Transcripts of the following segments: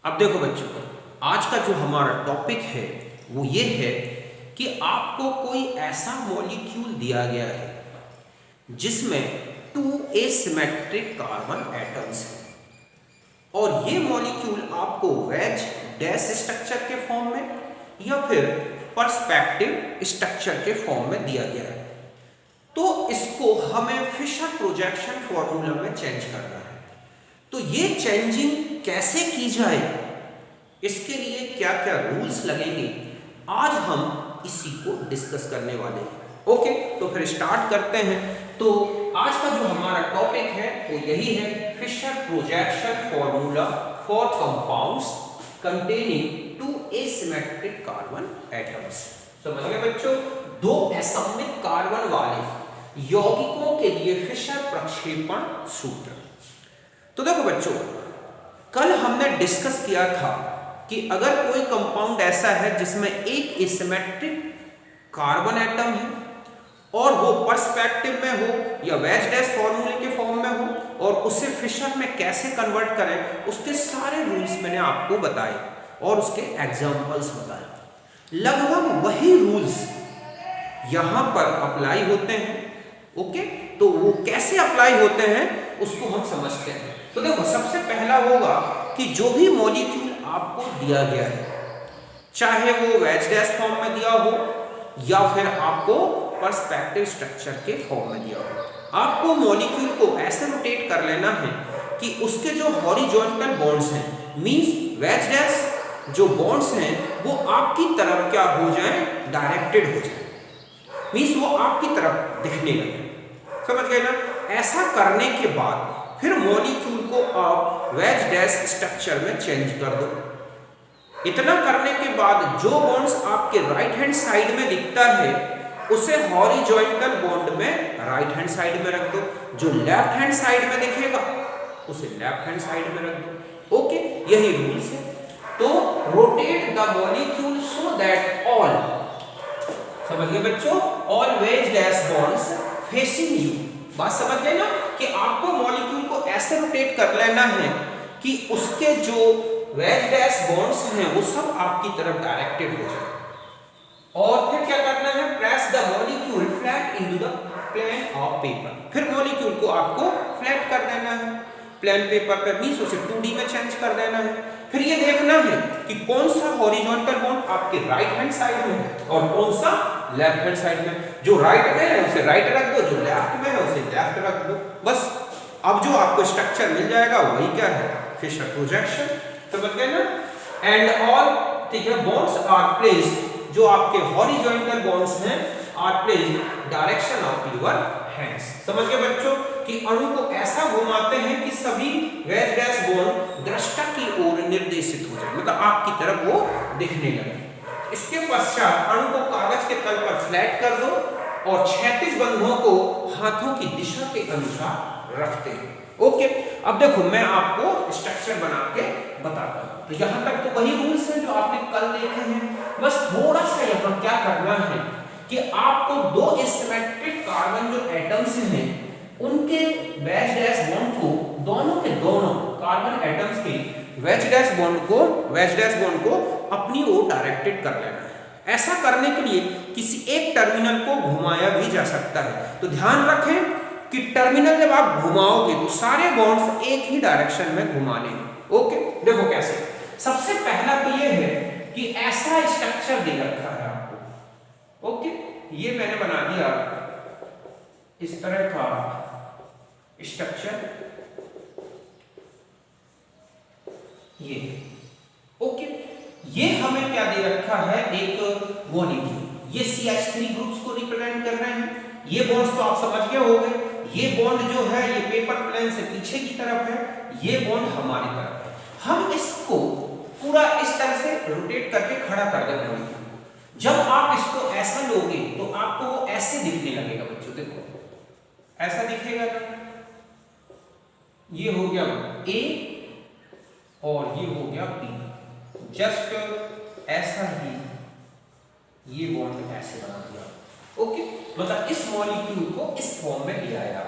अब देखो बच्चों, आज का जो हमारा टॉपिक है वो ये है कि आपको कोई ऐसा मॉलिक्यूल दिया गया है जिसमें 2 एसिमेट्रिक कार्बन एटम्स हैं और ये मॉलिक्यूल आपको वेज डैश स्ट्रक्चर के फॉर्म में या फिर पर्सपेक्टिव स्ट्रक्चर के फॉर्म में दिया गया है। तो इसको हमें फिशर प्रोजेक्शन फॉर्मूला में चेंज करना है। तो ये चेंजिंग कैसे की जाए, इसके लिए क्या क्या रूल्स लगेंगे, आज हम इसी को डिस्कस करने वाले हैं। ओके, तो फिर स्टार्ट करते हैं। तो आज का जो हमारा टॉपिक है वो यही है, Fisher projection formula for compounds containing 2 asymmetric carbon atoms. समझ गए बच्चों, 2 असममित कार्बन वाले यौगिकों के लिए फिशर प्रक्षेपण सूत्र। तो देखो बच्चों, कल हमने डिस्कस किया था कि अगर कोई कंपाउंड ऐसा है जिसमें एक एसिमेट्रिक कार्बन एटम है और वो पर्सपेक्टिव में हो या वेज डैश फॉर्मूले के फॉर्म में हो और उसे फिशर में कैसे कन्वर्ट करें, उसके सारे रूल्स मैंने आपको बताए और उसके एग्जांपल्स बताए। लगभग वही रूल्स यहां पर अप्लाई होते हैं। ओके, तो वो कैसे अप्लाई होते हैं उसको हम समझते हैं। तो देखो, सबसे पहला होगा कि जो भी मॉलिक्यूल आपको दिया गया है, चाहे वो वेज डैश फॉर्म में दिया हो या फिर आपको पर्सपेक्टिव स्ट्रक्चर के फॉर्म में दिया हो, आपको मॉलिक्यूल को ऐसे रोटेट कर लेना है कि उसके जो हॉरिजॉन्टल बॉन्ड्स हैं, मींस वेज डैश जो बॉन्ड्स हैं वो आपकी तरफ क्या हो जाए, डायरेक्टेड हो जाए, मींस वो आपकी तरफ दिखने लगे। समझ गए ना? ऐसा करने के बाद फिर मॉलिक्यूल को आप वेज डैश स्ट्रक्चर में चेंज कर दो। इतना करने के बाद जो बॉन्ड्स आपके राइट हैंड साइड में दिखता है उसे हॉरिजॉन्टल बॉन्ड में राइट हैंड साइड में रख दो, जो लेफ्ट हैंड साइड में दिखेगा उसे लेफ्ट हैंड साइड में रख दो। ओके, यही रूल्स है। तो rotate the molecule so that all, समझ गए बच्चों, all ways dash bonds facing you. बात समझ गए ना कि आपको मॉलिक्यूल को ऐसे रोटेट कर लेना है कि उसके जो वेज डैश बॉन्ड्स हैं वो सब आपकी तरफ डायरेक्टेड हो जाए। और फिर क्या करना है, press the molecule flat into the plane of paper. फिर मॉलिक्यूल को आपको फ्लैट कर देना है प्लेन पेपर पर, मींस उसे 2D में चेंज कर देना है। फिर ये देखना है कि कौन सा हॉरिजॉन्टल बॉन्ड आपके राइट हैंड साइड में है और कौन सा लेफ्ट हैंड साइड में। जो राइट में है उसे राइट रख दो, जो लेफ्ट में है उसे लेफ्ट रख दो। बस अब जो आपको स्ट्रक्चर मिल जाएगा वही क्या है, फिशर प्रोजेक्शन। समझ गए ना? एंड ऑल, ठीक है, बॉन्ड्स आर प्लेस्ड, जो आपके हॉरिजॉन्टल बॉन्ड्स हैं are placed direction of your hands. समझ गए बच्चों कि अणु को ऐसा घुमाते हैं कि सभी वेज डैश बॉन्ड दृष्टा की ओर निर्देशित हो जाए, मतलब आपकी तरफ वो दिखने लगे। इसके पश्चात अणु को कागज के तल पर फ्लैट कर दो और क्षैतिज बंधों को हाथों की दिशा के अनुसार रखते हैं। ओके, अब देखो मैं आपको स्ट्रक्चर बना के बताता हूं। तो यहां तक तो वही रूल्स हैं जो आपने कल देखे हैं, बस थोड़ा सा यहां क्या करना है कि आपको 2 एसिमेट्रिक कार्बन जो एटम्स हैं उनके वेज डैश बॉन्ड को, दोनों के दोनों कार्बन एटम्स के वेज डैश बॉन्ड को अपनी ओर डायरेक्टेड कर लेना है। ऐसा करने के लिए किसी एक टर्मिनल को घुमाया भी जा सकता है। तो ध्यान रखें कि टर्मिनल जब आप घुमाओगे तो सारे बॉन्ड्स एक ही डायरेक्शन में घुमाने हैं। ओके, देखो कैसे। सबसे पहला तो ये है कि ऐसा स्ट्रक्चर दे रखा है आपको। ओके, ये मैंने बना दिया इस तरह का स्ट्रक्चर, ये। ओके, ये हमें क्या दे रखा है, एक मॉलिक्यूल। ये CH3 ग्रुप्स को रिप्रेजेंट कर रहे हैं। ये बॉन्ड्स तो आप समझ गए होंगे। ये बॉन्ड जो है ये पेपर प्लेन से पीछे की तरफ है, ये बॉन्ड हमारी तरफ है। हम इसको पूरा इस तरह से रोटेट करके खड़ा कर देंगे मॉलिक्यूल को। जब आप इसको ऐसा लोगे तो आपको वो ऐसे दिखने लगेगा बच्चों, देखो ऐसा दिखेगा। ये हो गया A और ये हो गया B, जस्ट ऐसा ही ये बॉन्ड ऐसे बना दिया। ओके, मतलब इस मॉलिक्यूल को इस फॉर्म में ले आया,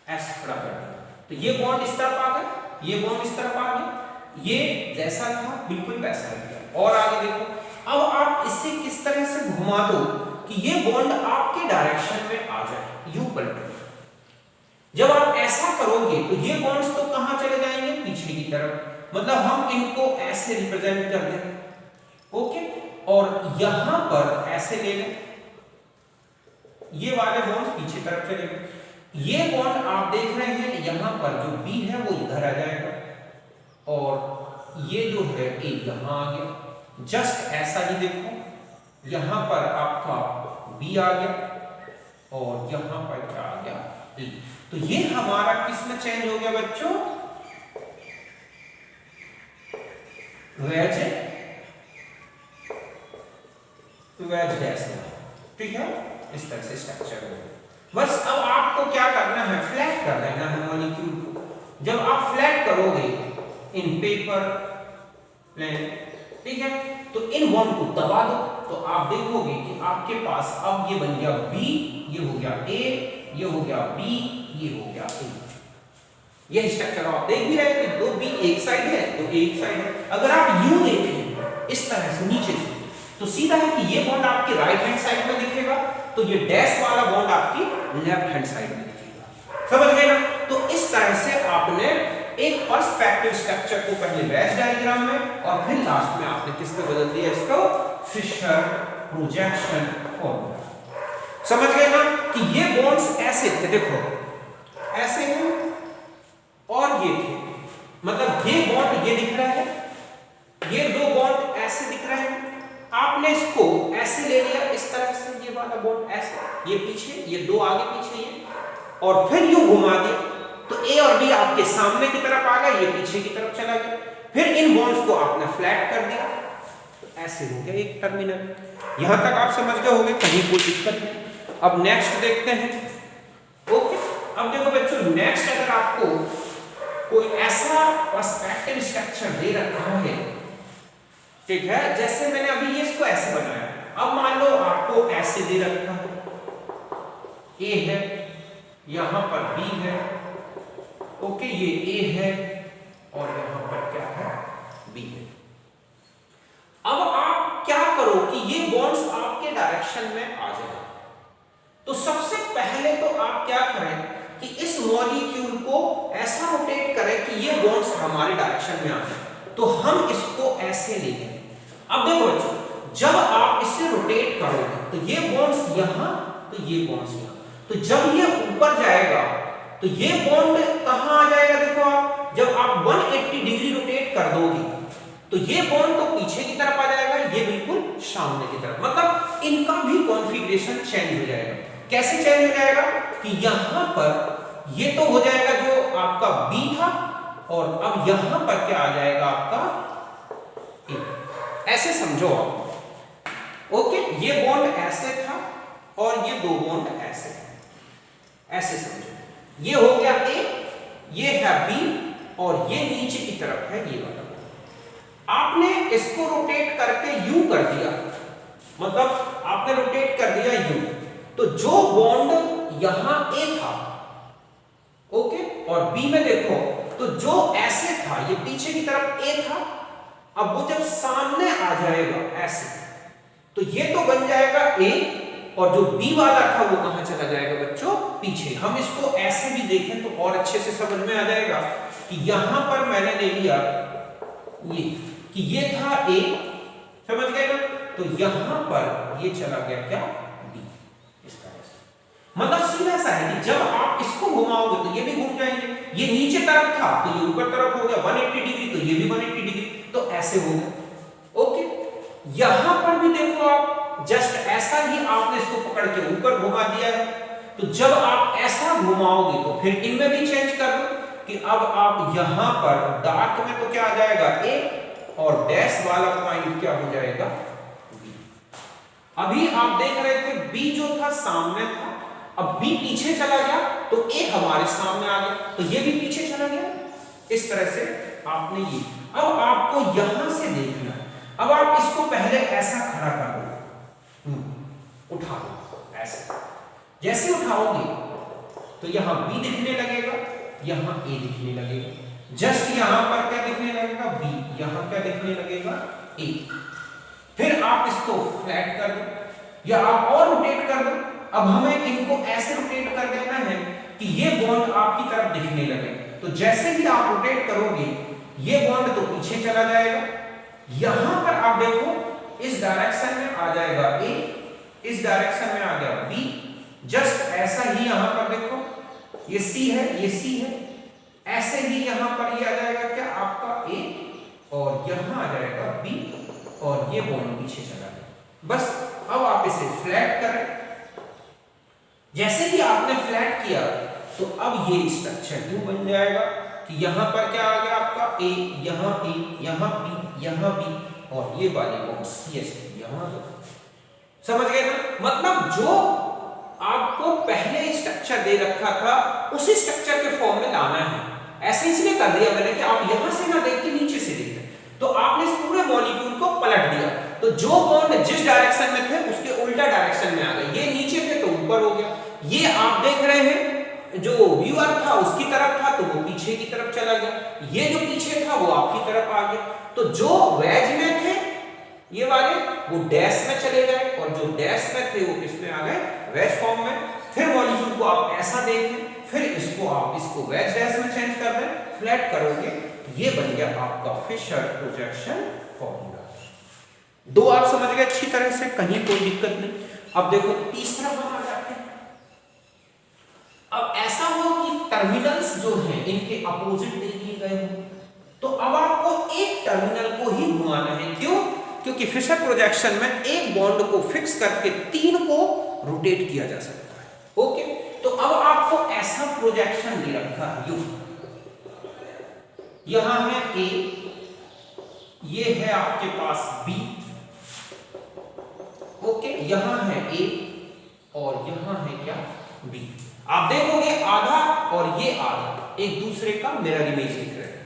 ऐसे खड़ा कर दिया। तो ये बॉन्ड इस तरफ आ गया, ये बॉन्ड इस तरफ आ गया, ये जैसा था बिल्कुल वैसा हो गया। और आगे देखो, अब आप इसे किस तरह से घुमा दो कि ये बॉन्ड आपके डायरेक्शन में आ जाए, यू पलटो। जब आप ऐसा करोगे तो ये बॉन्ड्स तो कहां चले जाएंगे, पीछे की तरफ, मतलब हम इनको ऐसे रिप्रेजेंट कर दें, ओके। और यहां पर ऐसे ले लें, ये वाले बॉन्ड पीछे तरफ चले गए। ये बॉन्ड आप देख रहे हैं यहां पर जो बी है वो इधर आ जाएगा, और ये जो है ए यहां आ गया। जस्ट ऐसा ही देखो, यहां पर आपका बी आ गया और यहां पर क्या आ गया, ई। तो ये हमारा किस में चेंज हो गया बच्चों, वेज डैश में, ठीक है। इस तरह से स्ट्रक्चर हो। बस अब आपको क्या करना है, फ्लैट कर देना है मॉलिक्यूल को। जब आप फ्लैट करोगे इन पेपर प्लेन, ठीक है, तो इन बॉन्ड को दबा दो, तो आप देखोगे कि आपके पास अब ये बन गया बी, ये हो गया ए, ये हो गया बी, ये हो गया ए। ये स्ट्रक्चर आप देख भी रहे हैं, दो बी एक साइड है तो एक साइड है। अगर आप यू देखें इस तरह से नीचे से, तो सीधा है कि ये बॉन्ड आपके राइट हैंड साइड में दिखेगा, तो ये डैश वाला बॉन्ड आपकी लेफ्ट हैंड साइड में दिखेगा। समझ गए ना। तो इस तरह से आपने एक पर्सपेक्टिव स्ट्रक्चर को पहले वैज डायग्राम में और फिर लास्ट में आपने किस पे बदल दिया, इसको फिशर प्रोजेक्शन फॉर्मूला। समझ गए ना कि ये बॉन्ड्स ऐसे थे, देखो ऐसे हैं और ये थे, मतलब ये बॉन्ड ये दिख रहा है, ये दो बॉन्ड ऐसे दिख रहे हैं। आपने इसको ऐसे ले लिया इस तरह से, ये वाला बॉन्ड ऐसे, ये पीछे, ये दो आगे पीछे, ये, और फिर यूं घुमा दिया तो ए और बी आपके सामने की तरफ आ गया, ये पीछे की तरफ चला गया। फिर इन बॉन्ड्स को आपने फ्लैट कर दिया, तो ऐसे हो गया एक टर्मिनल। यहां तक आप समझ गए होंगे, कहीं कोई दिक्कत नहीं। अब नेक्स्ट देखते हैं, ओके। अब देखो बच्चों, नेक्स्ट अगर आपको कोई ऐसा पर्सपेक्टिव स्ट्रक्चर दे रखा है, ठीक है, जैसे मैंने अभी ये इसको ऐसे बनाया, अब मान लो आपको ऐसे दे रखा है, ए है, यहां पर बी है, ओके, ये ए है और यहां पर क्या है, बी है। अब आप क्या करो कि ये बॉन्ड्स आपके डायरेक्शन में आ जाए, तो सबसे पहले तो आप क्या करें कि इस मॉलिक्यूल को ऐसा रोटेट करें कि ये बॉन्ड्स हमारे डायरेक्शन में आ जाए। तो हम इसको ऐसे ले लें। अब देखो बच्चों, जब आप इसे रोटेट करोगे तो ये बॉन्ड्स यहां, तो ये बॉन्ड्स यहां, तो जब ये ऊपर जाएगा तो ये बॉन्ड कहां आ जाएगा, देखो आप जब आप 180 डिग्री रोटेट कर दोगे तो ये बॉन्ड तो पीछे की तरफ आ जाएगा, ये बिल्कुल सामने की तरफ, मतलब इनका भी कॉन्फ़िगरेशन चेंज हो जाएगा। कैसे चेंज हो जाएगा कि यहां पर ये तो हो जाएगा जो आपका बी था, और अब यहां पर क्या आ जाएगा आपका ए। ऐसे समझो आप, ओके। ये बॉन्ड ऐसे था और ये दो बॉन्ड ऐसे थे, ऐसे समझो। ये हो गया ए, ये है बी, और ये नीचे की तरफ है ये वाला। आपने इसको रोटेट करके यू कर दिया, मतलब आपने रोटेट कर दिया यू, तो जो बॉन्ड यहां ए था, ओके, और बी में देखो तो जो ऐसे था ये पीछे की तरफ ए था, अब वो जब सामने आ जाएगा ऐसे, तो ये तो बन जाएगा ए, और जो बी वाला था वो कहां चला जाएगा बच्चों, पीछे। हम इसको ऐसे भी देखें तो और अच्छे से समझ में आ जाएगा कि यहां पर मैंने ले लिया ये कि ये था ए, समझ गए ना, तो यहां पर ये चला गया क्या, बी। इस तरह से, मतलब सीधा सा है कि जब आप इसको घुमाओगे तो ये भी घूम जाएंगे। ये नीचे तरफ था तो ये ऊपर तरफ हो गया 180 डिग्री, तो ये भी 180 डिग्री, तो ऐसे हो गया, ओके। यहां पर भी देखो आप, जस्ट ऐसा ही आपने इसको पकड़ के ऊपर घुमा दिया है, तो जब आप ऐसा घुमाओगे तो फिर इनमें भी चेंज कर दो कि अब आप यहां पर डार्क में तो क्या आ जाएगा ए, और डैश वाला पॉइंट क्या हो जाएगा, बी। अभी आप देख रहे थे बी जो था सामने था, अब बी पीछे चला गया तो ए हमारे सामने आ गया, तो ये भी पीछे चला गया। इस तरह से आपने ये, अब आपको यहां से देखना है। अब आप इसको पहले ऐसा खड़ा कर दो, उठा दो ऐसे, जैसे उठाओगे तो यहां बी दिखने लगेगा, यहां ए दिखने लगेगा। जस्ट यहां पर क्या दिखने लगेगा बी, यहां क्या दिखने लगेगा ए। फिर आप इसको फ्लैट कर दो या आप और रोटेट कर दो। अब हमें इनको ऐसे रोटेट कर देना है कि ये बॉन्ड आपकी तरफ दिखने लगे। तो जैसे ही आप रोटेट करोगे ये बॉन्ड तो पीछे चला जाएगा, यहां पर आप देखो इस डायरेक्शन में आ जाएगा ए, इस डायरेक्शन में आ गया बी। जस्ट ऐसा ही यहां पर देखो ये सी है, ये सी है, ऐसे ही यहां पर ये आ जाएगा क्या आपका ए और यहां आ जाएगा बी और ये बॉन्ड पीछे चला गया। बस अब आप इसे फ्लैट करें। जैसे ही आपने फ्लैट किया तो अब ये स्ट्रक्चर यूं बन जाएगा कि यहां पर क्या आ गया आपका ए, यहां बी, यहां बी और ये वाली बॉन्ड सी एस यहां। समझ गए ना? मतलब जो आपको पहले स्ट्रक्चर दे रखा था उसी स्ट्रक्चर के फॉर्म में लाना है। ऐसे इसलिए कर दिया मैंने कि आप यहां से ना देख के नीचे से देखें। तो आपने इस पूरे मॉलिक्यूल को पलट दिया, तो जो बॉन्ड जिस डायरेक्शन में थे उसके उल्टा डायरेक्शन में आ गए। ये नीचे थे तो ऊपर हो गया। ये आप देख रहे हैं जो व्यूअर था उसकी तरफ था तो वो पीछे की तरफ चला गया, ये जो पीछे था वो आपकी तरफ आ गया। तो जो वेज में थे ये वाले वो डैश में चले गए और जो डैश में थे वो किस में आ गए, वेज फॉर्म में। फिर मॉलिक्यूल को आप ऐसा देखें, फिर इसको आप इसको वेज डैश में चेंज कर दें, फ्लैट करोगे, ये बन गया आपका फिशर प्रोजेक्शन फॉर्मूला। दो आप समझ गए अच्छी तरह से, कहीं कोई दिक्कत नहीं। अब देखो तीसरा हम आ जाते हैं। अब ऐसा हो कि टर्मिनल्स जो हैं इनके अपोजिट दे दिए गए हो, तो अब आपको एक टर्मिनल को ही घुमाना है। क्यों? क्योंकि फिशर प्रोजेक्शन में एक बॉन्ड को फिक्स करके तीन को रोटेट किया जा सकता है। ओके, तो अब आपको ऐसा प्रोजेक्शन दे रखा है, यू यहां है ए, ये है आपके पास बी, ओके, यहां है ए और यहां है क्या बी। आप देखोगे आधा और ये आधा एक दूसरे का मिरर इमेज दिख रहे हैं।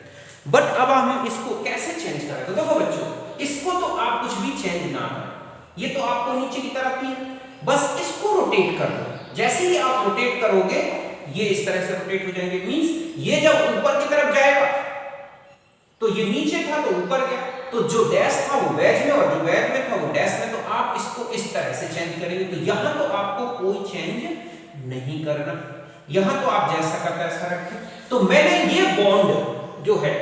बट अब हम इसको कैसे चेंज करें? तो देखो बच्चों, इसको तो आप कुछ भी चेंज ना करें, ये तो आपको नीचे की तरफ ही है, बस इसको रोटेट कर दो। जैसे ही आप रोटेट करोगे ये इस तरह से रोटेट हो जाएंगे। मींस ये जब ऊपर की तरफ जाएगा तो ये नीचे था तो ऊपर गया, तो जो डैश था वो वेज में और जो वेज में था वो डैश में। तो आप इसको इस तरह से चेंज करेंगे। तो यहां तो आपको कोई चेंज नहीं करना, यहां तो आप जैसा करता है ऐसा रखें। तो मैंने ये बॉन्ड जो है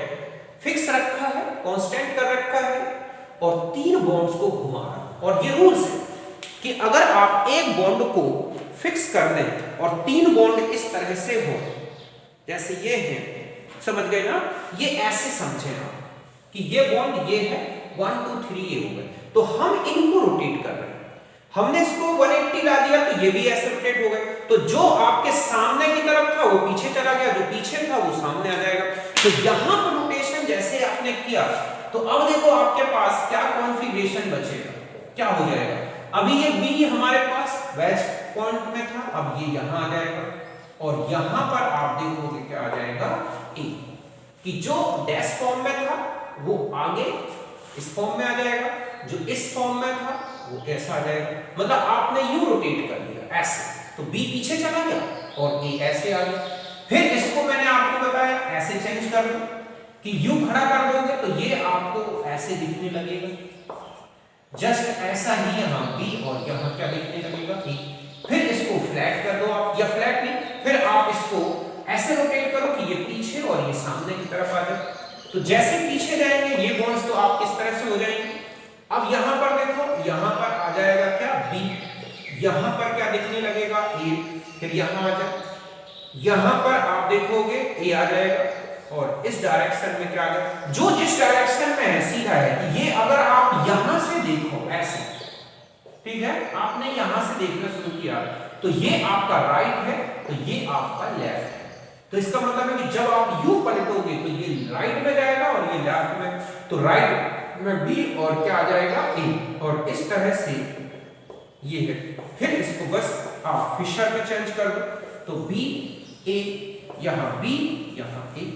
फिक्स रखा है, कांस्टेंट कर रखा है और तीन बॉन्ड्स को घुमा रहा। और ये रूल्स है कि अगर आप एक बॉन्ड को फिक्स कर दें और तीन बॉन्ड इस तरह से हो, जैसे ये है, समझ गए ना? ये ऐसे समझे ना कि ये बॉन्ड ये है, 1 2 3 ये हो गए, तो हम इनको रोटेट कर रहे हैं। हमने इसको 180 ला दिया तो ये भी ऐसे रोटेट हो गए। तो जो आपके सामने की तरफ था वो पीछे चला गया, जो पीछे था वो सामने आ जाएगा। तो यहां पर रोटेशन जैसे आपने किया तो अब देखो आपके पास क्या कॉन्फ़िगरेशन बचेगा, क्या हो जाएगा। अभी ये बी हमारे पास वेज पॉइंट में था, अब ये यहां आ जाएगा और यहां पर आप देखोगे क्या आ जाएगा ए, कि जो डैश फॉर्म में था वो आगे इस फॉर्म में आ जाएगा, जो इस फॉर्म में था वो ऐसा आ जाएगा। मतलब आपने यूं रोटेट कर दिया ऐसे, तो बी पीछे चला गया और ए ऐसे आ गया। फिर इसको मैंने आपको बताया ऐसे चेंज कर दो कि यूं खड़ा कर दोगे तो ये आपको ऐसे दिखने लगेगा, जस्ट ऐसा ही यहां बी और यहां क्या दिखने लगेगा ए। फिर इसको फ्लैट कर दो आप, या फ्लैट नहीं, फिर आप इसको ऐसे रोटेट करो कि ये पीछे और ये सामने की तरफ आ जाए। तो जैसे पीछे जाएंगे ये बॉन्ड्स तो आप इस तरह से हो जाएंगे। अब यहां पर देखो, यहां पर आ जाएगा क्या बी, यहां पर क्या दिखने लगेगा ए, फिर यहां आ जाए, यहां पर आप देखोगे ए आ जाएगा और इस डायरेक्शन में क्या आ गया, जो जिस डायरेक्शन में है सीधा है। ये अगर आप यहां से देखो ऐसे, ठीक है, आपने यहां से देखना शुरू किया तो ये आपका राइट है, तो ये आपका लेफ्ट है। तो इसका मतलब है कि जब आप यूं पलटोगे तो ये राइट में जाएगा और ये लेफ्ट में, तो राइट में बी और क्या आ जाएगा ए, और इस तरह से ये है। फिर इसको बस आप फिशर में चेंज कर दो, तो बी ए, यहां बी यहां ए,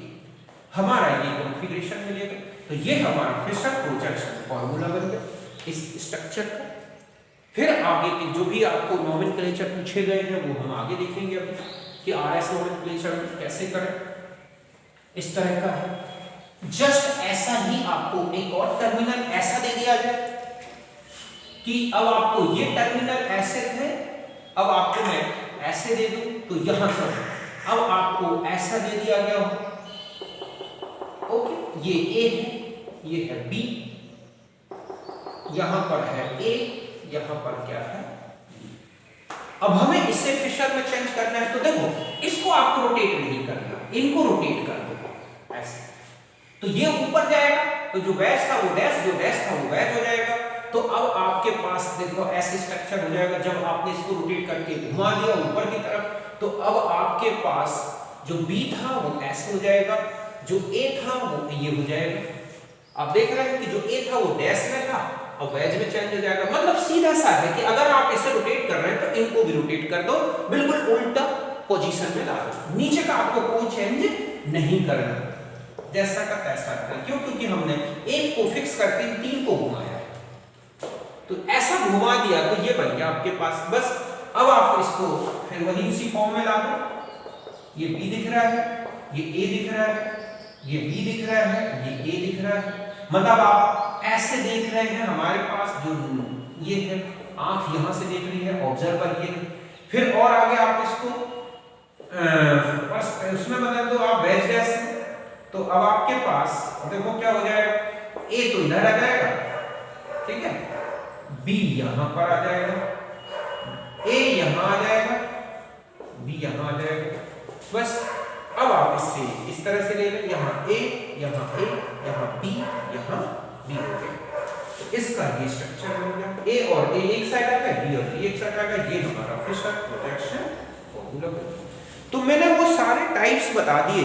हमारा ये कॉन्फ़िगरेशन मिलेगा। तो ये हमारा फिशर प्रोजेक्शन फॉर्मूला बन गया इस स्ट्रक्चर का। फिर आगे के जो भी आपको नोमेनक्लेचर पूछे गए हैं वो हम आगे देखेंगे अभी कि आरएस नोमेनक्लेचर कैसे करें। इस तरह का है। जस्ट ऐसा ही आपको एक और टर्मिनल ऐसा दे दिया जाए कि अब आपको ये टर्मिनल ऐसे थे, अब आपको मैं ऐसे दे दूं तो यहां से अब आपको ऐसा दे दिया गया हो। ओके, ये ए है, ये है बी, यहां पर है ए, यहां पर क्या है। अब हमें इसे फिशर में चेंज करना है, तो देखो इसको आपको रोटेट नहीं करना, इनको रोटेट कर दो ऐसे, तो ये ऊपर जाएगा, तो जो वैज था वो डैश, जो डैश था वो वैज हो जाएगा। तो अब आपके पास देखो ऐसे स्ट्रक्चर हो जाएगा। जब आपने इसको रोटेट करके घुमा दिया ऊपर की तरफ, तो अब आपके पास जो बी था वो ऐसे हो जाएगा, जो ए था वो ये हो जाएगा। आप देख रहे हैं कि जो ए था वो डैश में था और वेज में चेंज हो जाएगा। मतलब सीधा सा है कि अगर आप इसे रोटेट कर रहे हैं तो इनको भी रोटेट कर दो, बिल्कुल उल्टा पोजीशन में ला दो। नीचे का आपको कोई चेंज नहीं करना, जैसा का तैसा करना। क्यों? क्योंकि हमने एक को फिक्स करके तीन को घुमाया, तो ऐसा घुमा दिया तो ये बन गया आपके पास। बस अब आप इसको फिर वही उसी फॉर्म में ला दो। ये बी दिख रहा है, ये ए दिख रहा है, ये बी दिख रहा है, ये ए दिख रहा है। मतलब आप ऐसे देख रहे हैं, हमारे पास जो ये है आंख यहां से देख रही है, ऑब्जर्वर ये। फिर और आगे आप इसको उसमें बदल दो आप वेज डैश में, तो अब आपके पास देखो क्या हो जाएगा, ए तो इधर आ जाएगा, ठीक है, बी यहां पर आ जाएगा, ए यहां आ जाएगा, बी यहां आ जाएगा। बस अब आप इससे इस तरह से ले लें, यहाँ ए, यहाँ ए, यहाँ बी, यहाँ बी हो गया। तो इसका ये स्ट्रक्चर हो गया। ए और ए एक साइड आ गया, बी और बी एक साइड आ गया। ये हमारा फिशर प्रोजेक्शन फॉर्मूला। तो मैंने वो सारे टाइप्स बता दिए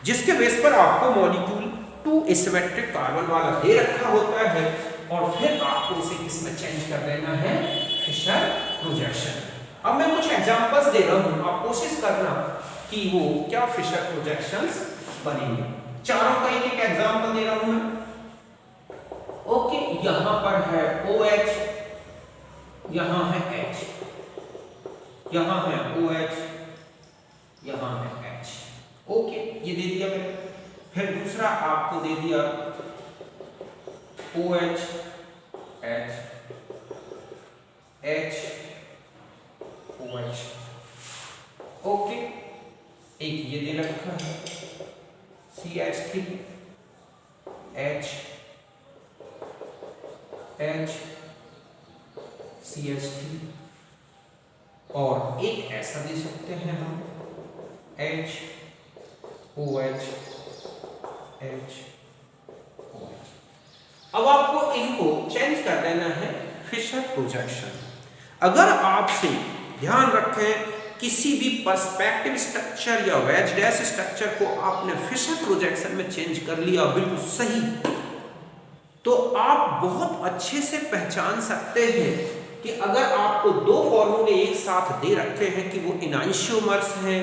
जिसके बेस पर आपको मॉलिक्यूल 2 एसिमेट्रिक कार्बन वाला दे रखा होता है, और फिर आपको उसे किसमें चेंज कर देना है, फिशर प्रोजेक्शन। अब मैं कुछ एग्जांपल्स दे रहा हूं, आप कोशिश करना कि वो क्या फिशर प्रोजेक्शंस बनेंगे। चारों का एक एक एग्जांपल दे रहा हूं मैं। ओके, यहां पर है OH, यहां है H, यहां है OH, यहां है H। ओके, ये दे दिया मैंने। फिर दूसरा आपको दे दिया OH, H, H, OH। Okay, एक ये दे रखा है CH3, H, H, CH3, और एक ऐसा दे सकते हैं हम H, OH, H, OH। अब आपको इनको चेंज कर देना है फिशर प्रोजेक्शन। अगर आपसे ध्यान रखें किसी भी पर्सपेक्टिव स्ट्रक्चर या वेज डैश स्ट्रक्चर को आपने फिशर प्रोजेक्शन में चेंज कर लिया बिल्कुल सही, तो आप बहुत अच्छे से पहचान सकते हैं कि अगर आपको दो फॉर्मूले एक साथ दे रखे हैं कि वो इनांशियोमर्स हैं,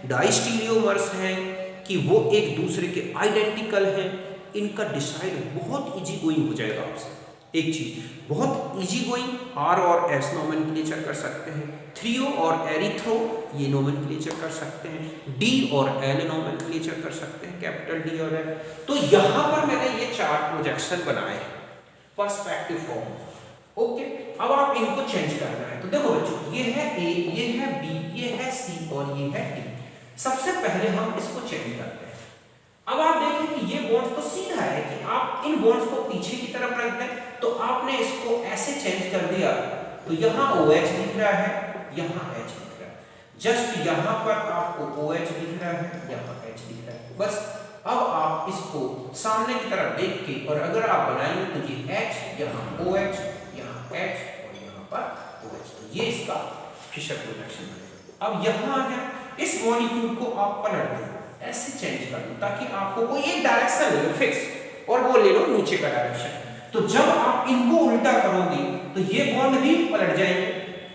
डाइस्टीलियोमर्स हैं, कि वो एक दूसरे के आइडेंटिकल हैं, इनका डिसाइड बहुत इजी गोइंग हो जाएगा आपसे। एक चीज बहुत इजी गोइंग, आर और एस नोमेनक्लेचर कर सकते हैं, थ्रियो और एरिथ्रो ये नोमेनक्लेचर कर सकते हैं, डी और एल नोमेनक्लेचर कर सकते हैं, कैपिटल डी और एल। तो यहां पर मैंने ये चार प्रोजेक्शन बनाए हैं पर्सपेक्टिव फॉर्म। ओके, अब आप इनको चेंज करना है। तो देखो बच्चों, ये है ए, ये है बी, ये है सी और ये है डी। सबसे पहले हम इसको चेंज करते हैं। अब आप देखें कि ये बॉन्ड तो सीधा है कि आप इन बॉन्ड्स को पीछे की तरफ रख दें, तो आपने इसको ऐसे चेंज कर दिया, तो यहाँ OH दिख रहा है, यहाँ H दिख रहा है। जस्ट यहाँ पर आपको OH दिख रहा है, यहाँ H दिख रहा है। बस अब आप इसको सामने की तरफ देख के, और अगर आप बनाएंगे तो ये H, यहाँ OH, यहाँ H और यहाँ पर OH, तो ये इसका फिशर प्रोजेक्शन है। अब यहाँ आ जाए, इस मॉलिक्यूल को आप पलट दें, ऐसे चेंज कर दो ताकि आपको कोई एक डायरेक्शन ले लो फिक्स, और वो ले लो नीचे का डायरेक्शन। तो जब आप इनको उल्टा करोगे तो ये बॉन्ड भी पलट जाएंगे।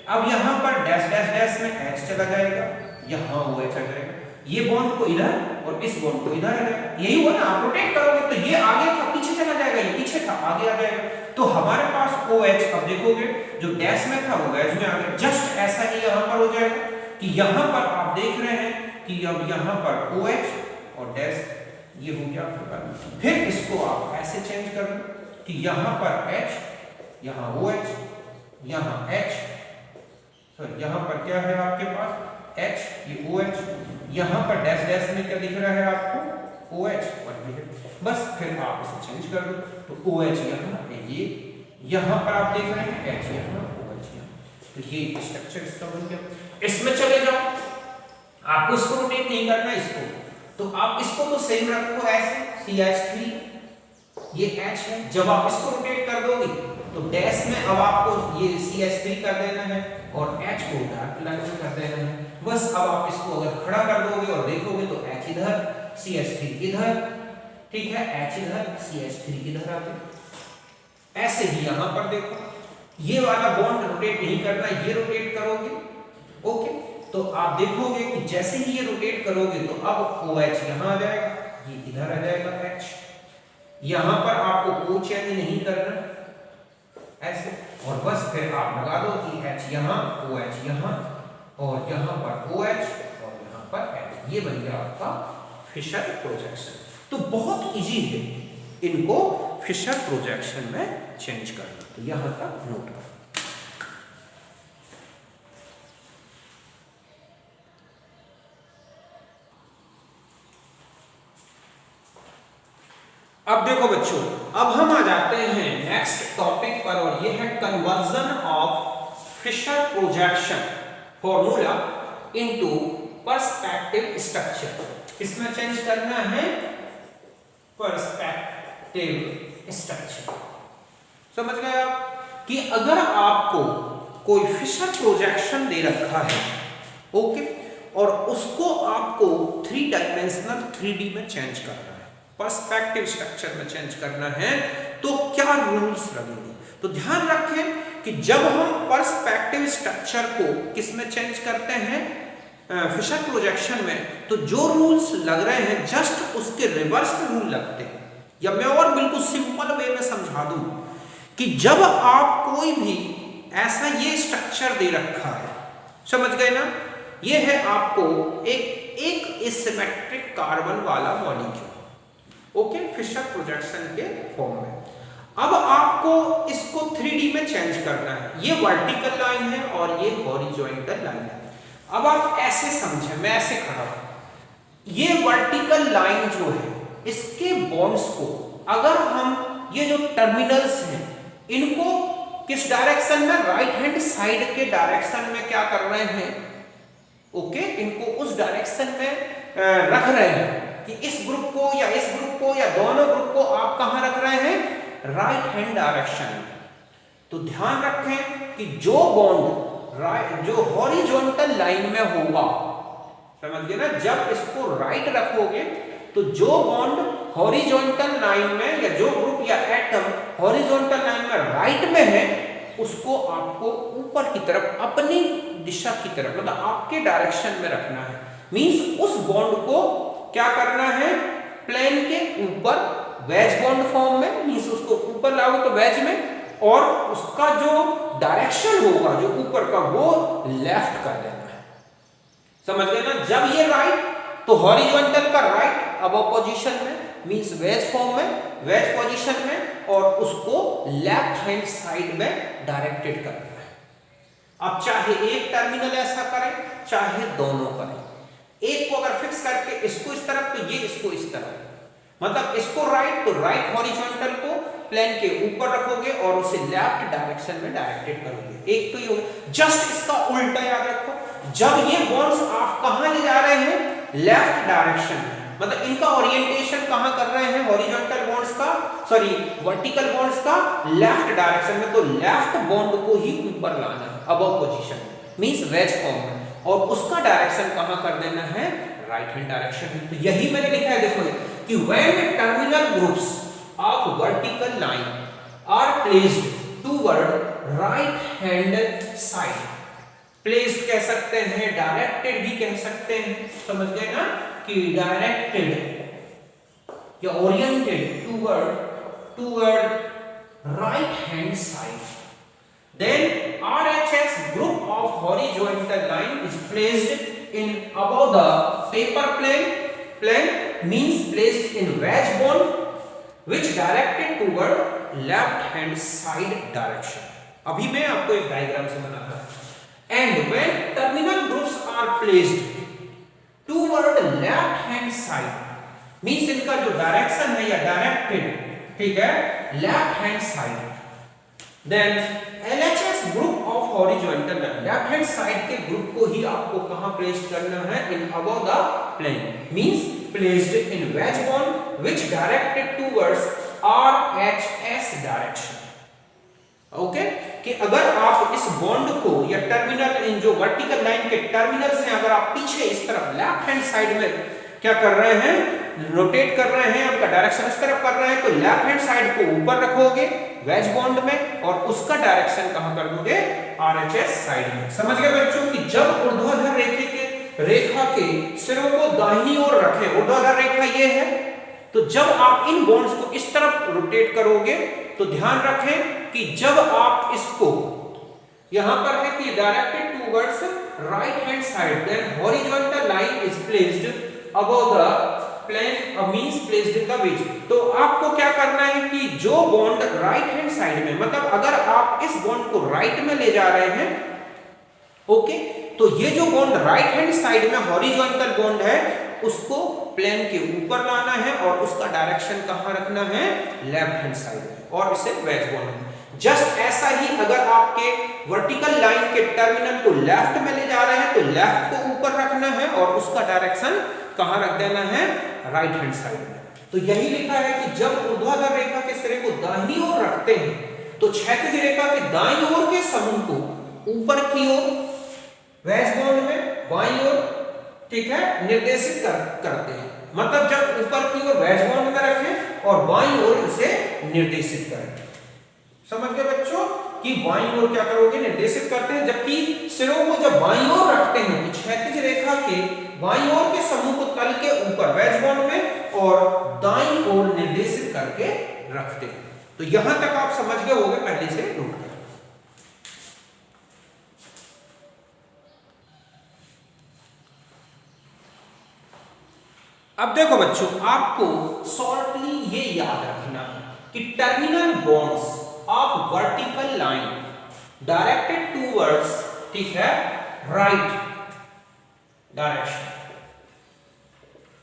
अब यहाँ पर डैश डैश डैश में H चला जाएगा, यहाँ OH आ जाएगा, ये बॉन्ड को इधर और इस बॉन्ड को इधर आ जाएगा। यही हुआ ना, आप रोटेट करोगे तो ये आगे था पीछे चला जाएगा, ये पीछे था आगे आ जाएगा। तो हमारे पास OH, अब देखोगे जो डैश में था वो वेज में आ गया। जस्ट ऐसा ही यहाँ पर हो जाएगा कि यहाँ पर आप देख रहे हैं कि अब यहाँ पर OH और डैश ये हो गया आपके पास। फिर इसको आप ऐसे चेंज कर लो कि यहां पर H, यहां OH, यहां H, सॉरी यहां पर क्या है आपके पास H, ये OH, यहां पर डैश डैश में क्या दिख रहा है आपको OH और ये बस फिर आप इसे चेंज कर दो तो OH यहां ये, यहां पर आप देख रहे हैं H यहां OH यहां, तो ये स्ट्रक्चर इसका बन गया। इसमें चले जाओ, आपको इसको रोटेट नहीं करना इसको, तो आप इसको तो सेम रखो ऐसे CH3, ये H है। जब आप इसको रोटेट कर दोगे तो डैश में अब आपको ये CH3 कर देना है और H को डार्क लाइन में कर देना है। बस अब आप इसको अगर खड़ा कर दोगे और देखोगे तो H इधर, CH3 इधर, ठीक है, H इधर, CH3 इधर आ गए। ऐसे ही यहां पर देखो, ये वाला बॉन्ड रोटेट नहीं करना, ये रोटेट करोगे, ओके, तो आप देखोगे कि जैसे ही ये रोटेट करोगे तो अब OH यहां आ जाएगा, ये इधर आ जाएगा H, यहां पर आपको O चेंज नहीं करना ऐसे, और बस फिर आप लगा दो कि H यहां, OH यहां और यहां पर OH और यहां पर H, ये बन गया आपका फिशर प्रोजेक्शन। तो बहुत इजी है इनको फिशर प्रोजेक्शन में चेंज करना, तो यहां तक नोट करो। अब देखो बच्चों, अब हम आ जाते हैं नेक्स्ट टॉपिक पर और ये है conversion of Fisher projection formula into perspective structure. इसमें चेंज करना है पर्सपेक्टिव स्ट्रक्चर। समझ गए आप कि अगर आपको कोई फिशर प्रोजेक्शन दे रखा है, ओके, और उसको आपको 3 डायमेंशनल 3D में चेंज करना है, पर्सपेक्टिव स्ट्रक्चर में चेंज करना है, तो क्या रूल्स लगेंगे। तो ध्यान रखें कि जब हम पर्सपेक्टिव स्ट्रक्चर को किस में चेंज करते हैं, फिशर प्रोजेक्शन में, तो जो रूल्स लग रहे हैं जस्ट उसके रिवर्स रूल लगते हैं। या मैं और बिल्कुल सिंपल वे में समझा दूं कि जब आप कोई भी ऐसा ये स्ट्रक्चर दे रखा है, समझ गए ना, ये है आपको एक एसिमेट्रिक कार्बन वाला मॉलिक्यूल, ओके, फिशर प्रोजेक्शन के फॉर्म में। अब आपको इसको 3D में चेंज करना है, ये वर्टिकल लाइन है और ये हॉरिजॉन्टल लाइन है। अब आप ऐसे समझें, मैं ऐसे खड़ा हूं, ये वर्टिकल लाइन जो है इसके बॉन्ड्स को अगर हम ये जो टर्मिनल्स हैं इनको किस डायरेक्शन में, राइट हैंड साइड के डायरेक्शन में क्या कर रहे हैं, ओके, इनको उस डायरेक्शन में रख रहे हैं कि इस ग्रुप को या इस ग्रुप को या दोनों ग्रुप को आप कहां रख रहे हैं, राइट हैंड डायरेक्शन में। तो ध्यान रखें कि जो बॉन्ड जो हॉरिजॉन्टल लाइन में होगा, समझ गए ना, जब इसको राइट रखोगे तो जो बॉन्ड हॉरिजॉन्टल लाइन में या जो ग्रुप या एटम हॉरिजॉन्टल लाइन में राइट में है उसको आपको ऊपर की तरफ, अपनी दिशा की तरफ, मतलब आपके डायरेक्शन में रखना है। मींस उस बॉन्ड को क्या करना है, प्लेन के ऊपर वेज बॉन्ड फॉर्म में, मींस उसको ऊपर लाओ तो वेज में, और उसका जो डायरेक्शन होगा जो ऊपर का वो लेफ्ट कर देना है। समझ गए ना, जब ये राइट तो हॉरिजॉन्टल का राइट अब पोजीशन में, मींस वेज फॉर्म में, वेज पोजीशन में, और उसको लेफ्ट हैंड साइड में डायरेक्टेड करना है। अब चाहे एक टर्मिनल ऐसा करें चाहे दोनों करें, एक को अगर फिक्स करके इसको इस तरफ तो ये इसको इस तरफ, मतलब इसको राइट तो राइट हॉरिजॉन्टल को प्लेन के ऊपर रखोगे और उसे लेफ्ट डायरेक्शन में डायरेक्टेड करोगे। एक तो ये हो, जस्ट इसका उल्टा याद रखो, जब ये बॉन्ड्स आप कहां ले जा रहे हैं, लेफ्ट डायरेक्शन में, मतलब इनका ओरिएंटेशन कहां कर रहे हैं, हॉरिजॉन्टल बॉन्ड्स का, सॉरी वर्टिकल बॉन्ड्स का लेफ्ट डायरेक्शन में, तो लेफ्ट बॉन्ड को ही ऊपर लाना है अबव पोजीशन में, मींस वेज फॉर्म में, और उसका डायरेक्शन कहां कर देना है, राइट हैंड डायरेक्शन में। तो यही मैंने लिखा है, देखो कि when terminal groups of vertical line are placed toward right hand side, placed कह सकते हैं, directed भी कह सकते हैं, समझ गए ना, कि directed या oriented toward right hand side, then RHS group of horizontal line is placed in above the paper plane means placed in wedge bond which directed toward left hand side direction. अभी मैं आपको एक diagram से बनाता हूं। And when terminal groups are placed toward left hand side, means इनका जो direction है या डायरेक्टेड, ठीक है, left hand side, then LHS group of horizontal line, left hand side के ग्रुप को ही आपको कहां प्लेस करना है? In above the plane, means placed in wedge bond which directed towards RHS direction. Okay, कि अगर आप इस बॉन्ड को या टर्मिनल, इन जो वर्टिकल लाइन के टर्मिनल्स हैं, अगर आप पीछे इस तरफ लेफ्ट हैंड साइड में क्या कर रहे हैं? रोटेट कर रहे हैं, आपका डायरेक्शन इस तरफ कर रहे हैं, तो लेफ्ट हैंड साइड को ऊपर रखोगे वेज बॉन्ड में और उसका डायरेक्शन कहां कर दोगे? RHS साइड में। समझ गए बच्चों कि जब ऊर्ध्वाधर रेखा के सिरों को दाहिनी ओर रखें, ऊर्ध्वाधर रेखा ये है, तो जब आप इन बॉन्ड्स को इस तरफ रोटेट करोगे तो ध्यान रखें कि जब आप इसको यहां पर है कि directed towards right hand side, then horizontal line is placed above the plane, means placed in the wedge। तो आपको क्या करना है कि जो बॉन्ड राइट हैंड साइड में, मतलब अगर आप इस बॉन्ड को राइट में ले जा रहे हैं, ओके, तो ये जो बॉन्ड राइट हैंड साइड में हॉरिजॉन्टल बॉन्ड है उसको प्लेन के ऊपर लाना है और उसका डायरेक्शन कहां रखना है? लेफ्ट हैंड साइड में, और इसे वेज बॉन्ड है। जस्ट ऐसा ही अगर आपके वर्टिकल लाइन के टर्मिनल को लेफ्ट में ले जा रहे हैं तो लेफ्ट को ऊपर रखना है और उसका डायरेक्शन कहां रख देना है? राइट हैंड साइड में। तो यही लिखा है कि जब ऊर्ध्वाधर रेखा के सिरे को दाहिनी ओर रखते हैं तो क्षैतिज रेखा के दाईं ओर के समूह को ऊपर की ओर वेज बॉन्ड में बाईं ओर, ठीक है, निर्देशित करते हैं। मतलब जब ऊपर की ओर वेज बॉन्ड में रखें और बाईं ओर इसे निर्देशित करें। समझ गए बच्चों कि बाईं ओर क्या करोगे? निर्देशित करते हैं, जबकि सिरों को जब बाईं ओर रखते हैं तो क्षैतिज रेखा के बाईं ओर के समूह को तल के ऊपर वेज बॉन्ड में और दाईं ओर निर्देशित करके रखते हैं। तो यहां तक आप समझ गए होंगे, पहले से नोट करें। अब देखो बच्चों, आपको शॉर्टली ये याद रखना है कि terminal bonds of vertical line directed towards, ठीक है, राइट डायरेक्शन,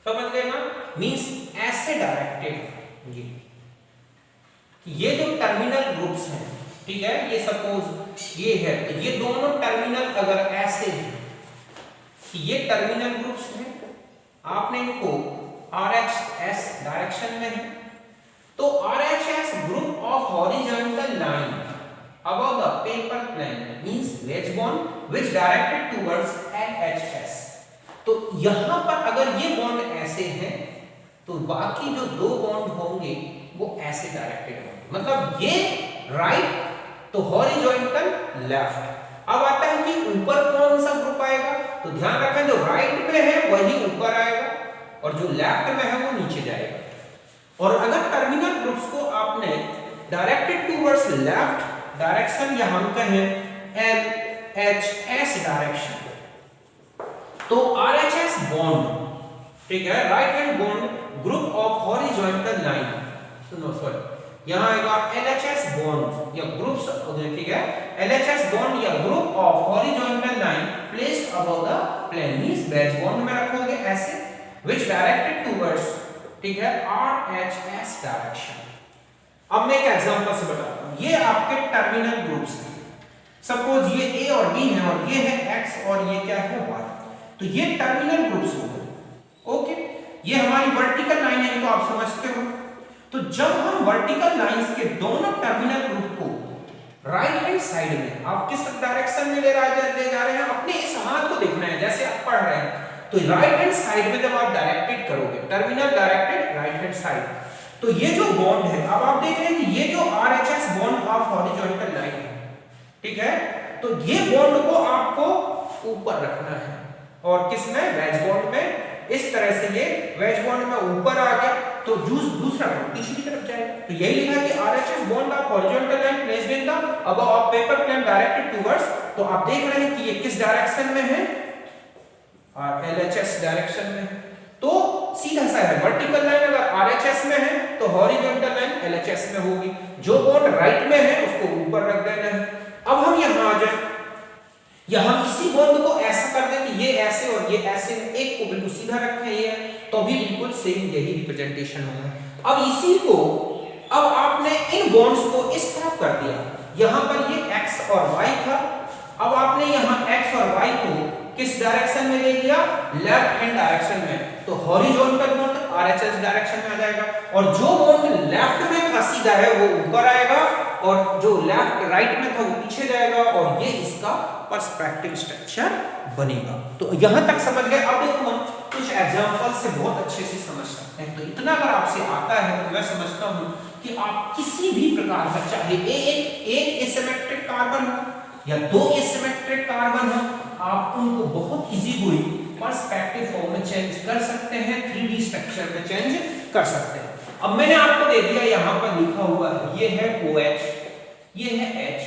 समझ गए ना? मींस ऐसे डायरेक्टेड, ये जो टर्मिनल ग्रुप्स हैं, ठीक है, ये सपोज ये है, तो ये दोनों टर्मिनल अगर ऐसे हैं, ये टर्मिनल ग्रुप्स हैं, आपने इनको RHS डायरेक्शन में है, तो RHS group of horizontal line above the paper plane means wedge bond which directed towards LHS। तो यहां पर अगर ये बॉन्ड ऐसे हैं तो बाकी जो दो बॉन्ड होंगे वो ऐसे डायरेक्टेड होंगे, मतलब ये राइट तो हॉरिजॉन्टल लेफ्ट। अब आता है कि ऊपर कौन सा ग्रुप आएगा, तो ध्यान रखें जो राइट में है वही ऊपर आएगा और जो लेफ्ट में है वो नीचे जाएगा। और अगर टर्मिनल ग्रुप्स को आपने डायरेक्टेड टुवर्ड्स लेफ्ट डायरेक्शन या हम कहें LHS डायरेक्शन, तो RHS बॉन्ड, ठीक है, right hand bond group of horizontal line, सुनो सॉरी यहां आएगा LHS बॉन्ड या ग्रुप्स, ठीक है, LHS बॉन्ड या group of horizontal line placed above the plane, means wedge bond में रखोगे ऐसे, व्हिच डायरेक्टेड टुवर्ड्स, ठीक है, RHS डायरेक्शन। अब मैं एक एग्जांपल से बताता हूं, ये आपके टर्मिनल ग्रुप्स हैं, सपोज ये A और B है और ये है X और ये क्या है Y, तो ये टर्मिनल ग्रुप्स हो गए। ओके, ये हमारी वर्टिकल लाइन है, इनको आप समझते हो। तो जब हम वर्टिकल लाइंस के दोनों टर्मिनल ग्रुप को राइट हैंड साइड में आप किस डायरेक्शन में ले जा रहे हैं, अपने इस हाथ को देखना है जैसे आप पढ़ रहे हैं, तो राइट हैंड साइड में जब आप डायरेक्टेड करोगे, terminal directed right hand side, तो ये जो बॉन्ड है, अब आप देख रहे हैं कि ये जो RHS bond of horizontal line है, ठीक है, तो ये बॉन्ड को आपको ऊपर रखना है और किसमें? वेज बॉन्ड में। इस तरह से ये वेज बॉन्ड में ऊपर आ गया तो दूसरा बॉन्ड पीछे की तरफ जाएगा। तो यही लिखा है कि RHS bond of horizontal line placed in the above of paper plane directed towards, तो आप देख रहे हैं कि ये किस डायरेक्शन में है? LHS डायरेक्शन में। तो सीधा सा है, वर्टिकल लाइन अगर आरएचएस में है तो हॉरिजॉन्टल लाइन एलएचएस में होगी, जो बॉन्ड राइट में है उसको ऊपर रख देना है। अब हम यहां आ जाए, यहां इसी बॉन्ड को ऐसा कर दें कि ये ऐसे और ये ऐसे, एक को बिल्कुल सीधा रखें, ये तो भी बिल्कुल सेम यही रिप्रेजेंटेशन होगा। अब इसी को, अब आपने इन बॉन्ड्स को इस तरफ कर दिया, यहां पर ये x और y था, अब आपने यहां x और y को किस डायरेक्शन में ले लिया, लेफ्ट हैंड डायरेक्शन में, तो हॉरिजॉन्टल बॉन्ड आरएचएस डायरेक्शन में आ जाएगा, और जो बॉन्ड लेफ्ट में था सीधा है वो ऊपर आएगा, और जो लेफ्ट राइट में था वो पीछे जाएगा, और ये इसका पर्सपेक्टिव स्ट्रक्चर बनेगा। तो यहां तक समझ गए। अब देखो हम कुछ एग्जांपल से बहुत अच्छे से समझ सकते हैं। तो इतना अगर आपसे आता है तो मैं समझता हूं कि आप किसी भी प्रकार का, चाहे एक एसिमेट्रिक कार्बन हो या दो एसिमेट्रिक कार्बन हो, आप उनको बहुत इजीली पर्सपेक्टिव फॉर्म में चेंज कर सकते हैं, 3D स्ट्रक्चर में चेंज कर सकते हैं। अब मैंने आपको दे दिया, यहां पर लिखा हुआ है, ये है OH, ये है H,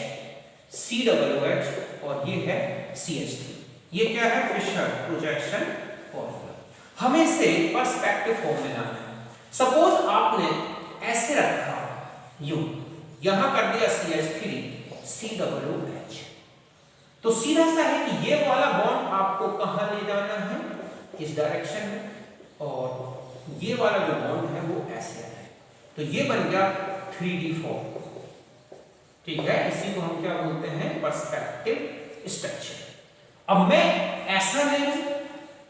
COOH और ये है CH3। ये क्या है, फिशर प्रोजेक्शन फॉर्मूला। हमें इसे पर्सपेक्टिव फॉर्म में लाना है। सपोज आपने ऐसे रखा यू, यहां कर दिया CH3 COOH, तो सीधा सा है कि ये वाला बॉन्ड आपको कहां ले जाना है, इस डायरेक्शन में, और ये वाला जो बॉन्ड है वो ऐसे है, तो ये बन गया 3D फॉर्म। ठीक है, इसी को हम क्या बोलते हैं, पर्सपेक्टिव स्ट्रक्चर। अब मैं ऐसा ले लूं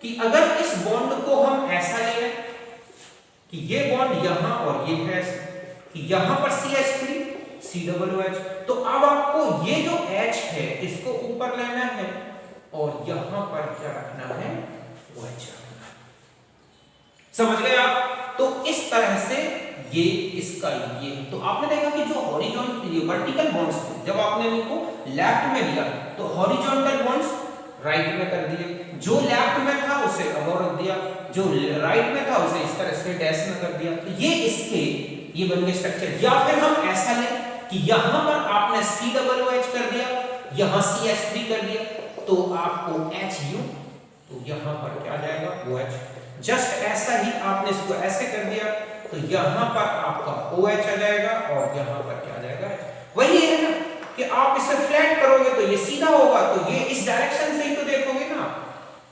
कि अगर इस बॉन्ड को हम ऐसा ले लें कि ये बॉन्ड यहां और ये है कि यहां पर CH3 COOH, तो अब आपको ये जो H है इसको ऊपर लेना है और यहां पर क्या रखना है, OH रखना है। समझ गए आप? तो इस तरह से ये इसका ये, तो आपने देखा कि जो हॉरिजॉन्टल वर्टिकल बॉन्ड्स थे, जब आपने इनको लेफ्ट में लिया तो हॉरिजॉन्टल बॉन्ड्स राइट में कर दिए, जो लेफ्ट में था उसे अबव रख दिया, जो राइट में था उसे इस तरह से डैश में कर दिया, तो ये इसके ये बन गए स्ट्रक्चर। या फिर हम ऐसा लें कि यहां पर आपने COOH कर दिया, यहां CH3 कर दिया, तो आपको HU, तो यहां पर क्या आ जाएगा, OH। जस्ट ऐसा ही आपने इसको ऐसे कर दिया तो यहां पर आपका OH आ जाएगा और यहां पर क्या आ जाएगा, वही है ना कि आप इसे फ्लैट करोगे तो ये सीधा होगा, तो ये इस डायरेक्शन से ही तो देखोगे ना,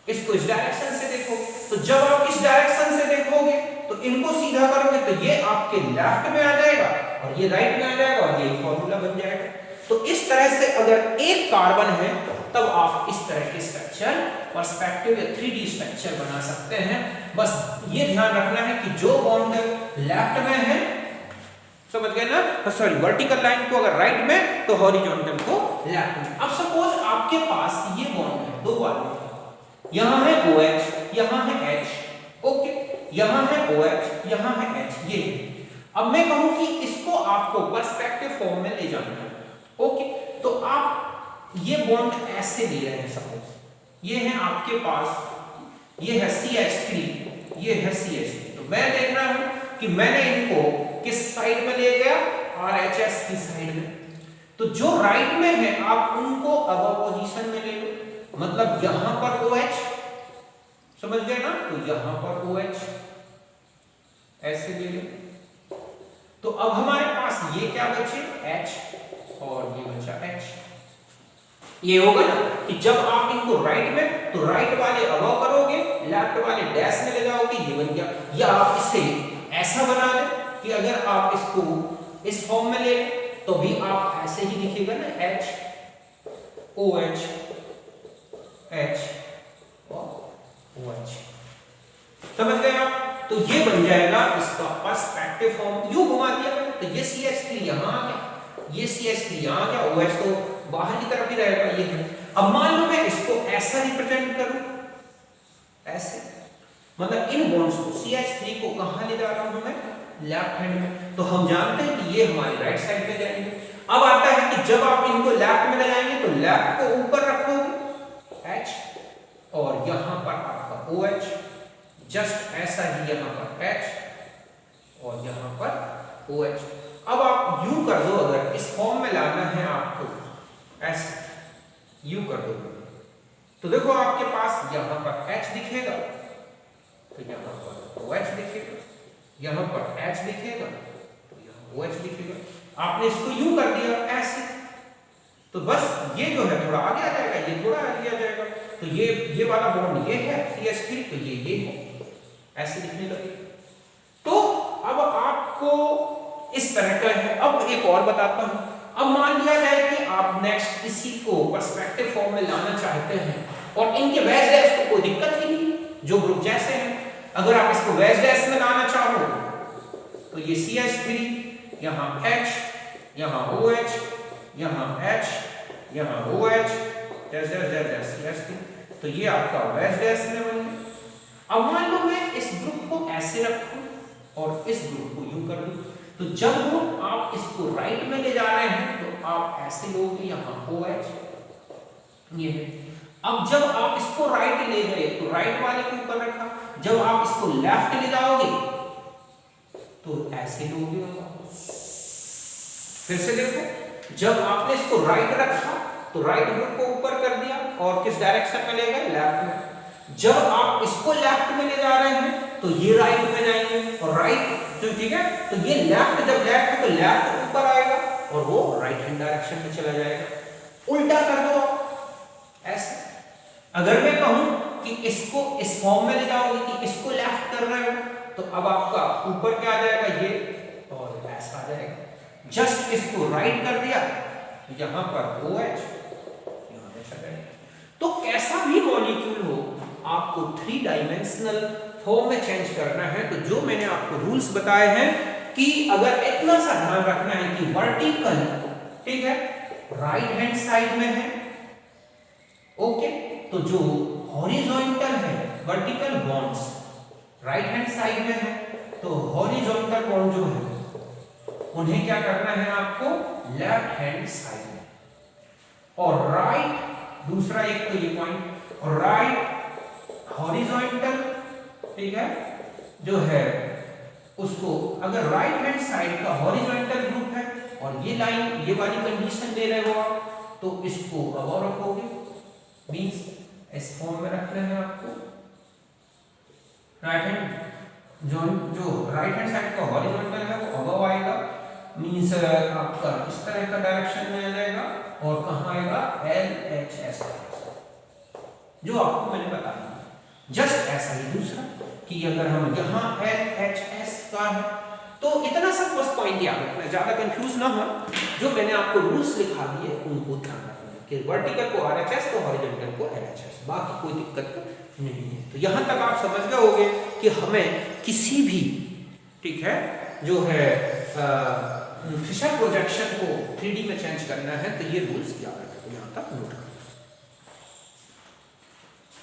इसको इस डायरेक्शन से देखोगे, तो जब आप इस डायरेक्शन से देखोगे तो इनको सीधा करोगे तो ये आपके लेफ्ट में आ जाएगा और ये राइट में आ जाएगा और ये फॉर्मूला बन जाएगा। तो इस तरह से अगर एक कार्बन है तब आप इस तरह के स्ट्रक्चर पर्सपेक्टिव या 3D स्ट्रक्चर बना सकते हैं। बस ये ध्यान रखना है कि जो बॉन्ड लेफ्ट में है, समझ गए ना, सॉरी वर्टिकल लाइन को अगर राइट में तो हॉरिजॉन्टल को लेफ्ट में। अब सपोज आपके पास ये बॉन्ड है, दो बॉन्ड, यहां है OH, यहां है H, ओके, यहां है OH, यहां है H, ये। अब मैं कहूं कि इसको आपको पर्सपेक्टिव फॉर्म में ले जाना है, ओके, तो आप ये बॉन्ड ऐसे ले रहे हैं, सपोज ये है आपके पास, ये है CH3, ये है CH3, तो मैं देख रहा हूं कि मैंने इनको किस साइड में ले गया, RHS की साइड में, तो जो राइट में है आप उनको अबव पोजीशन में ले लो, मतलब यहां पर OH, समझ गए ना, तो यहां पर OH ऐसे ले लो, तो अब हमारे पास ये क्या बचे, H और ये बचा H। ये होगा ना कि जब आप इनको राइट में, तो राइट वाले अबव करोगे, लेफ्ट वाले डैश में ले जाओगे, ये बन गया। या आप इसे ऐसा बना दें कि अगर आप इसको इस फॉर्म में ले तो भी आप ऐसे ही लिखेगा ना, H OH H और OH, समझ गए आप? तो ये बन जाएगा इसका पर्सपेक्टिव फॉर्म। यूं घुमा दिया मैंने तो ये CH3 यहां आ गया, ये CH3 यहां आ गया, OH तो बाहर की तरफ ही रहेगा, ये है। अब मान लो मैं इसको ऐसा रिप्रेजेंट करूं, ऐसे, मतलब इन बॉन्ड्स को CH3 को कहां ले जा रहा हूं मैं, लेफ्ट हैंड में, तो हम जानते हैं कि ये हमारे राइट साइड में जाएंगे। अब आता है कि जब आप इनको लेफ्ट में ले जाएंगे तो लेफ्ट को ऊपर रखोगे H और यहां पर आपका OH, जस्ट ऐसा ही यहां पर H और यहां पर OH। अब आप यूं कर दो, अगर इस फॉर्म में लाना है आपको, ऐसे यूं कर दो तो देखो आपके पास यहां पर H दिखेगा, तो यहां पर OH लिखेगा, यहाँ पर H लिखेगा तो यहाँ OH लिखेगा। आपने इसको यूं कर दिया ऐसे, तो बस ये जो है थोड़ा आगे आ जाएगा, ये थोड़ा आगे आ जाएगा, तो ये वाला बॉन्ड ये है CH3, तो ये है, ऐसे लिखने लगे। तो अब आपको इस तरह का है। अब एक और बताता हूं। अब मान लिया जाए कि आप नेक्स्ट इसी को पर्सपेक्टिव फॉर्म में लाना चाहते हैं और इनके वेज डैश को कोई दिक्कत ही नहीं, जो ग्रुप जैसे हैं। अगर आप इसको वेज डैश में लाना चाहो तो ये CH3, यहाँ H, यहाँ OH, यहाँ H, यहाँ OH, CH3, तो ये आपका वेज डैश में बन गया। अब मान लो मैं इस ग्रुप को ऐसे रखूं और इस ग्रुप को यूं कर दूं, तो जब आप इसको राइट में ले जा रहे हैं तो आप ऐसे लोगे, यहाँ OH ये है। अब जब आप इसको राइट ले गए तो राइट वाले के ऊपर रखा, जब आप इसको लेफ्ट ले जाओगे तो ऐसे लोगे। फिर से देखो, जब आपने इसको राइट रखा तो राइट ग्रुप को ऊपर कर दिया और किस डायरेक्शन में ले गए, लेफ्ट में। जब आप इसको लेफ्ट में ले जा रहे हैं तो ये राइट में जाएंगे और राइट तो ठीक है, तो ये लेफ्ट, जब लेफ्ट है तो लेफ्ट ऊपर आएगा और वो राइट हैंड डायरेक्शन में चला जाएगा। उल्टा कर दो ऐसे। अगर मैं कहूं कि इसको इस फॉर्म में ले जाओगे कि इसको लेफ्ट कर रहे हो, तो अब आपका ऊपर क्या आ जाएगा, ये और ऐसा आ जाएगा। जस्ट इसको राइट कर दिया, यहां पर OH, यहां पे चला जाएगा। तो कैसा भी मॉलिक्यूल हो, आपको 3 डायमेंशनल फॉर्म में चेंज करना है। तो जो मैंने आपको रूल्स बताए हैं कि अगर इतना सा ध्यान रखना है कि वर्टिकल, ठीक है, राइट हैंड साइड में है, ओके, तो जो हॉरिजॉन्टल है, vertical bonds right hand side में है, तो हॉरिजॉन्टल बॉन्ड जो है उन्हें क्या करना है आपको, लेफ्ट हैंड साइड में। और राइट, दूसरा एक तो ये पॉइंट, और राइट हॉरिजॉन्टल, ठीक है, जो है उसको अगर राइट हैंड साइड का हॉरिजॉन्टल ग्रुप है और ये लाइन, ये वाली कंडीशन दे रहे हो आप, तो इसको अबव रखोगे, मींस इस फॉर्म में रखना है आपको। राइट हैंड जो राइट हैंड साइड का हॉरिजॉन्टल है वो अबव आएगा, मींस आपका इस तरह का डायरेक्शन में आ जाएगा और कहां आएगा, LHS, जो आपको मैंने बता दिया। जस्ट ऐसा ही दूसरा कि अगर हम यहाँ LHS का है, तो इतना सब बस पॉइंट याद रखना, ज्यादा कंफ्यूज ना हो। जो मैंने आपको रूल्स लिखा दिए उनको ध्यान रखना कि वर्टिकल को RHS, तो हॉरिजॉन्टल को LHS, बाकी कोई दिक्कत नहीं है। तो यहाँ तक आप समझ गए होंगे कि हमें किसी भी, ठीक है, जो है फिशर प्रोजेक्शन को 3D में चेंज करना है, तो ये रूल्स याद रखें। यहाँ तक नोट